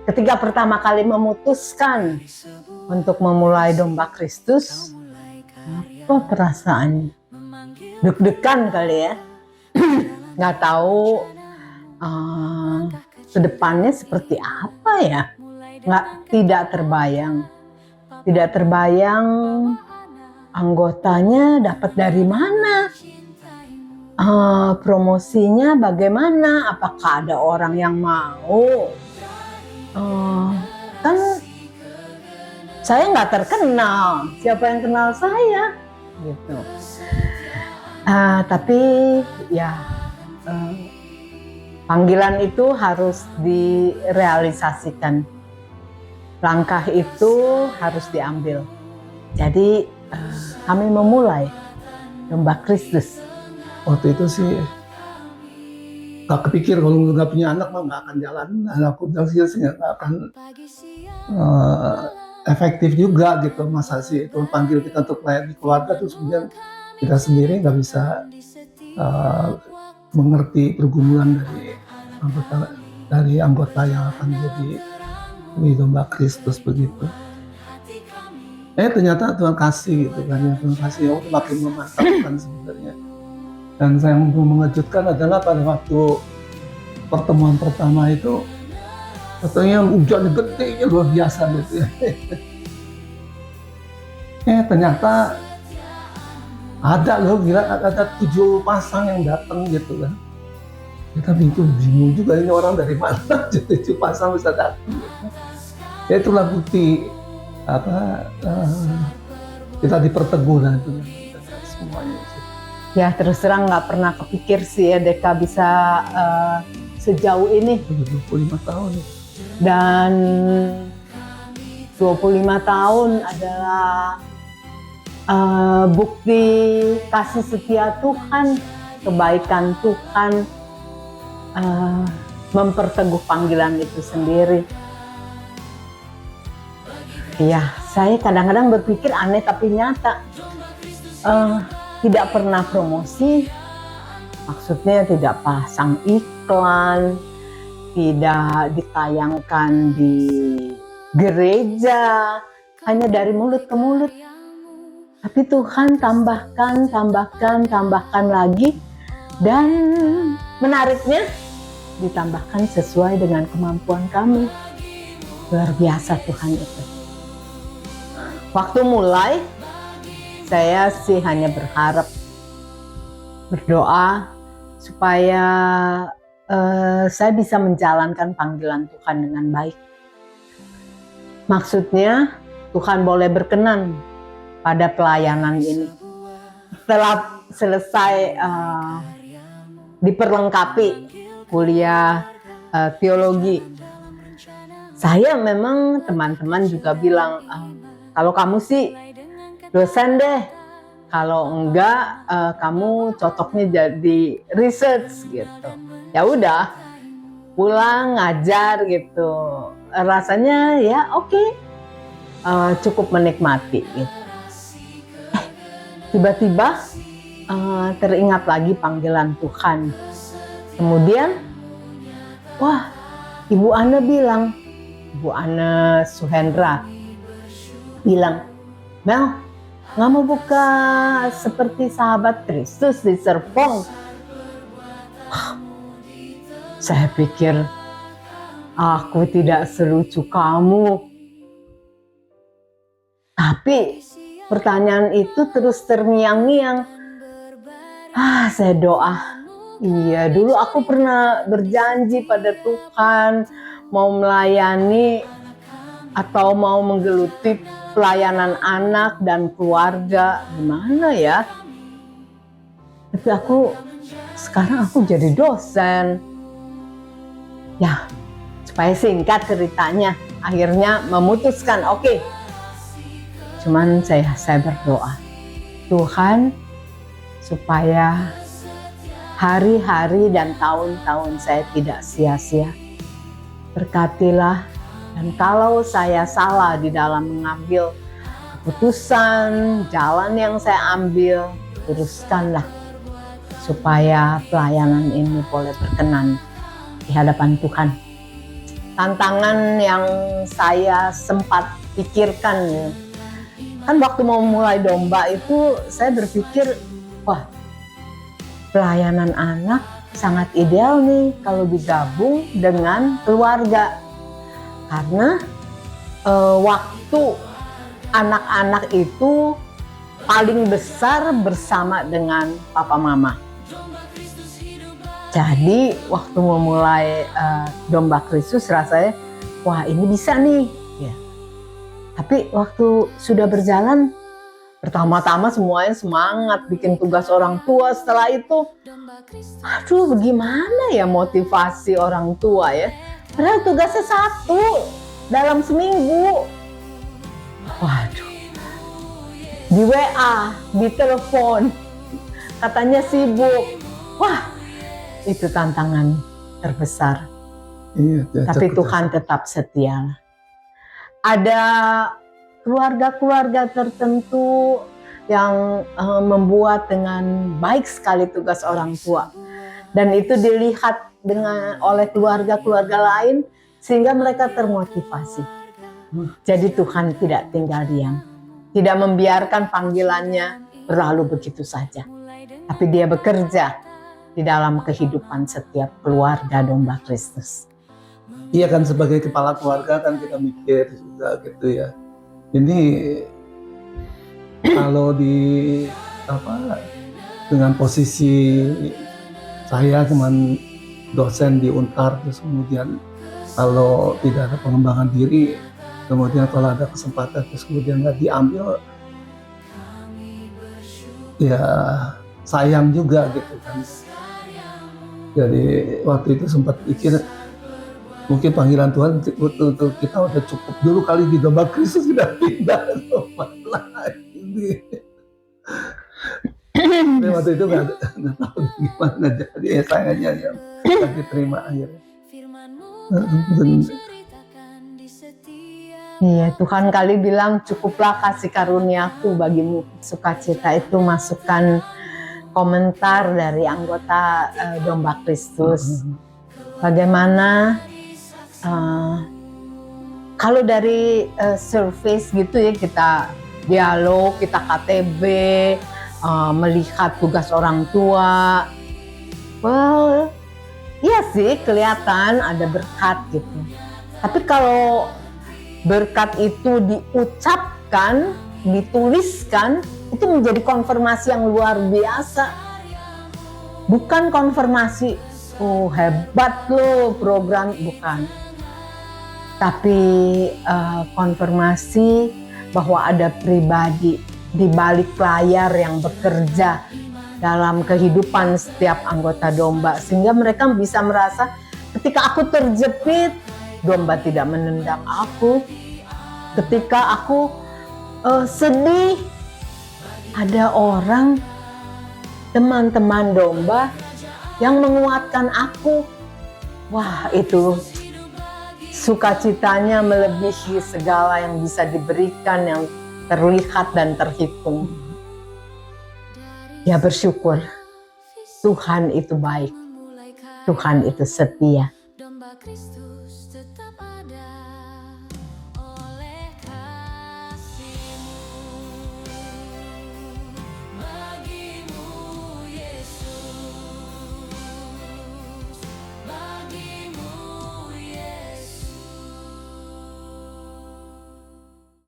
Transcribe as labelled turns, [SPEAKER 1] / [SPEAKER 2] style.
[SPEAKER 1] ketika pertama kali memutuskan untuk memulai Domba Kristus, apa perasaannya? Deg-degan kali ya. Nggak tahu kedepannya seperti apa ya. Tidak terbayang anggotanya dapat dari mana, promosinya bagaimana, apakah ada orang yang mau. Kan saya nggak terkenal, siapa yang kenal saya gitu. Tapi ya panggilan itu harus direalisasikan, langkah itu harus diambil. Jadi kami memulai Domba Kristus.
[SPEAKER 2] Waktu itu sih gak kepikir kalau nggak punya anak mah nggak akan jalan. Dan aku bilang sih nggak akan efektif juga gitu. Masa sih itu panggil kita untuk melayani keluarga terus kemudian kita sendiri nggak bisa mengerti pergumulan dari anggota yang akan jadi di Domba Kristus begitu. Ternyata Tuhan kasih gitu kan, Tuhan kasih aku makin memantapkan sebenarnya. Dan yang mengejutkan adalah pada waktu pertemuan pertama itu katanya hujannya gede luar biasa gitu ya. Ternyata ada loh, ada 7 pasang yang datang gitu kan. Kita bingung juga ini orang dari mana 7 pasang bisa datang gitu. Ya itulah bukti kita diperteguh dan itu semuanya.
[SPEAKER 1] Ya terus terang nggak pernah kepikir sih ya Deka bisa sejauh ini.
[SPEAKER 2] 25 tahun.
[SPEAKER 1] Dan 25 tahun adalah bukti kasih setia Tuhan, kebaikan Tuhan, memperteguh panggilan itu sendiri. Ya, saya kadang-kadang berpikir aneh tapi nyata. Tidak pernah promosi, maksudnya tidak pasang iklan, tidak ditayangkan di gereja, hanya dari mulut ke mulut. Tapi Tuhan tambahkan lagi, dan menariknya ditambahkan sesuai dengan kemampuan kami. Luar biasa Tuhan itu. Waktu mulai, saya sih hanya berdoa supaya saya bisa menjalankan panggilan Tuhan dengan baik. Maksudnya Tuhan boleh berkenan pada pelayanan ini. Setelah selesai diperlengkapi kuliah teologi, saya memang teman-teman juga bilang, kalau kamu sih dosen deh, kalau enggak kamu cocoknya jadi research gitu. Ya udah, pulang ngajar gitu, rasanya ya oke, cukup menikmati gitu. Tiba-tiba teringat lagi panggilan Tuhan. Kemudian, wah, Ibu Ana Suhendra bilang, Mel, nggak mau buka seperti Sahabat Kristus di Serpong? Saya pikir, aku tidak selucu kamu. Tapi pertanyaan itu terus terngiang-ngiang. Saya doa. Iya, dulu aku pernah berjanji pada Tuhan mau melayani atau mau menggeluti pelayanan anak dan keluarga. Gimana ya? Tapi sekarang aku jadi dosen. Ya, supaya singkat ceritanya, akhirnya memutuskan oke. Cuman saya berdoa, Tuhan, supaya hari-hari dan tahun-tahun saya tidak sia-sia. Berkatilah, dan kalau saya salah di dalam mengambil keputusan, jalan yang saya ambil, teruskanlah supaya pelayanan ini boleh berkenan di hadapan Tuhan. tantangan yang saya sempat pikirkan ya. Kan waktu mau mulai domba itu saya berpikir, wah, pelayanan anak sangat ideal nih kalau digabung dengan keluarga. Karena waktu anak-anak itu paling besar bersama dengan papa mama. Jadi waktu mau mulai Domba Kristus rasanya, wah ini bisa nih. Ya. Tapi waktu sudah berjalan, pertama-tama semuanya semangat bikin tugas orang tua. Setelah itu, aduh bagaimana ya motivasi orang tua ya. Padahal tugasnya satu dalam seminggu. Waduh. Di WA, di telepon, katanya sibuk. Wah, itu tantangan terbesar.
[SPEAKER 2] Iya,
[SPEAKER 1] tapi Tuhan tetap setia. Ada keluarga-keluarga tertentu yang membuat dengan baik sekali tugas orang tua. Dan itu dilihat oleh keluarga-keluarga lain sehingga mereka termotivasi. Jadi Tuhan tidak tinggal diam. Tidak membiarkan panggilannya berlalu begitu saja. Tapi dia bekerja di dalam kehidupan setiap keluarga Domba Kristus.
[SPEAKER 2] Iya kan, sebagai kepala keluarga kan kita mikir juga gitu ya. Ini kalau dengan posisi saya cuman dosen di Untar, terus kemudian kalau tidak ada pengembangan diri, kemudian kalau ada kesempatan terus kemudian nggak diambil, ya sayang juga gitu kan. Jadi waktu itu sempat pikir mungkin panggilan Tuhan untuk kita udah cukup dulu kali di Domba Kristus, sudah pindah tempat lain. Tapi waktu itu nggak tahu gimana, jadi ya sayangnya ya diterima akhirnya.
[SPEAKER 1] Iya, Tuhan kali bilang cukuplah kasih karuniaku bagimu. Sukacita itu masukkan komentar dari anggota Domba Kristus. Bagaimana kalau dari surface gitu ya, kita dialog, kita KTB, melihat tugas orang tua. Well, iya sih kelihatan ada berkat gitu. Tapi kalau berkat itu diucapkan, dituliskan, itu menjadi konfirmasi yang luar biasa. Bukan konfirmasi, oh hebat loh program, bukan. Tapi konfirmasi bahwa ada pribadi di balik layar yang bekerja dalam kehidupan setiap anggota domba. Sehingga mereka bisa merasa ketika aku terjepit, domba tidak menendang aku. Ketika aku sedih, ada orang, teman-teman domba yang menguatkan aku. Wah, itu sukacitanya melebihi segala yang bisa diberikan, yang terlihat dan terhitung. Ya bersyukur, Tuhan itu baik, Tuhan itu setia.